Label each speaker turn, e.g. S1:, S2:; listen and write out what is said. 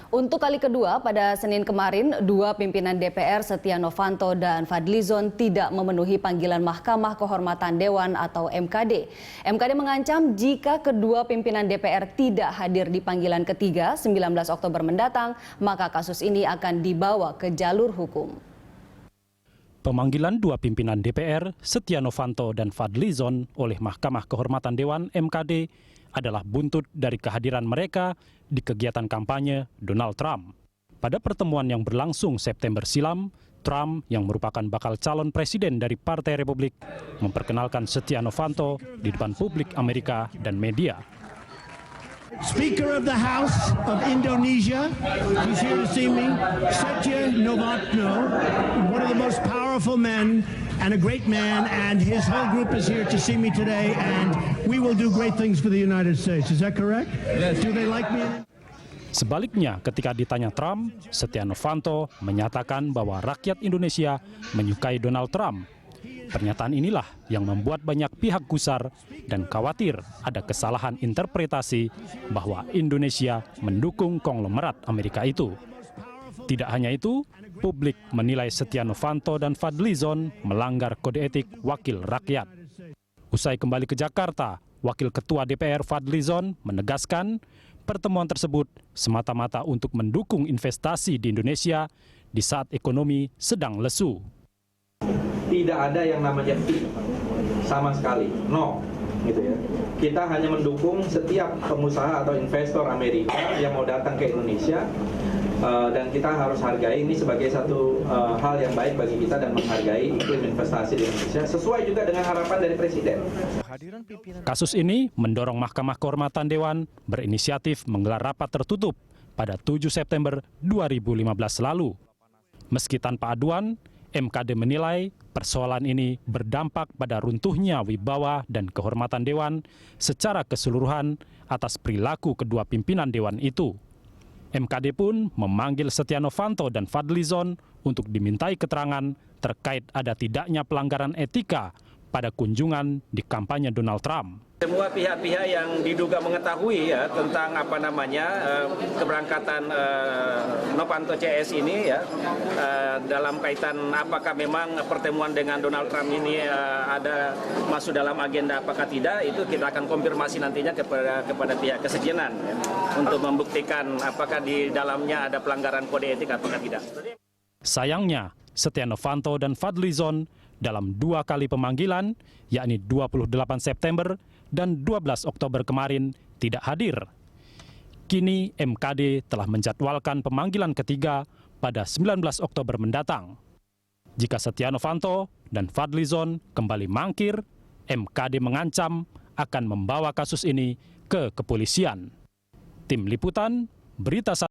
S1: Untuk kali kedua, pada Senin kemarin, dua pimpinan DPR Setia Novanto dan Fadlizon tidak memenuhi panggilan Mahkamah Kehormatan Dewan atau MKD. MKD mengancam jika kedua pimpinan DPR tidak hadir di panggilan ketiga 19 Oktober mendatang, maka kasus ini akan dibawa ke jalur hukum.
S2: Pemanggilan dua pimpinan DPR, Setia Novanto dan Fadlizon oleh Mahkamah Kehormatan Dewan (MKD) adalah buntut dari kehadiran mereka di kegiatan kampanye Donald Trump. Pada pertemuan yang berlangsung September silam, Trump yang merupakan bakal calon presiden dari Partai Republik memperkenalkan Setia Novanto di depan publik Amerika dan media.
S3: Speaker of the House of Indonesia, he's here to see me. Setia Novanto, one of the most powerful men and a great man, and his whole group is here to see me today, and we will do great things for the United States. Is that correct? Yes. Do they like me?
S2: Sebaliknya, ketika ditanya Trump, Setia Novanto menyatakan bahwa rakyat Indonesia menyukai Donald Trump. Pernyataan inilah yang membuat banyak pihak gusar dan khawatir ada kesalahan interpretasi bahwa Indonesia mendukung konglomerat Amerika itu. Tidak hanya itu, publik menilai Setia Novanto dan Fadlizon melanggar kode etik wakil rakyat. Usai kembali ke Jakarta, Wakil Ketua DPR Fadlizon menegaskan pertemuan tersebut semata-mata untuk mendukung investasi di Indonesia di saat ekonomi sedang lesu.
S4: Tidak ada yang namanya fee sama sekali, no, gitu ya. Kita hanya mendukung setiap pengusaha atau investor Amerika yang mau datang ke Indonesia, dan kita harus hargai ini sebagai satu hal yang baik bagi kita dan menghargai iklim investasi di Indonesia sesuai juga dengan harapan dari Presiden.
S2: Kasus ini mendorong Mahkamah Kehormatan Dewan berinisiatif menggelar rapat tertutup pada 7 September 2015 lalu. Meski tanpa aduan, MKD menilai persoalan ini berdampak pada runtuhnya wibawa dan kehormatan Dewan secara keseluruhan atas perilaku kedua pimpinan Dewan itu. MKD pun memanggil Setia Novanto dan Fadlizon untuk dimintai keterangan terkait ada tidaknya pelanggaran etika pada kunjungan di kampanye Donald Trump.
S5: Semua pihak-pihak yang diduga mengetahui ya tentang keberangkatan Novanto CS ini ya dalam kaitan apakah memang pertemuan dengan Donald Trump ini ada masuk dalam agenda apakah tidak, itu kita akan konfirmasi nantinya kepada pihak kesekjenan ya, untuk membuktikan apakah di dalamnya ada pelanggaran kode etik atau tidak.
S2: Sayangnya, Setia Novanto dan Fadlizon dalam dua kali pemanggilan, yakni 28 September dan 12 Oktober kemarin, tidak hadir. Kini MKD telah menjadwalkan pemanggilan ketiga pada 19 Oktober mendatang. Jika Setia Novanto dan Fadlizon kembali mangkir, MKD mengancam akan membawa kasus ini ke kepolisian. Tim Liputan, Berita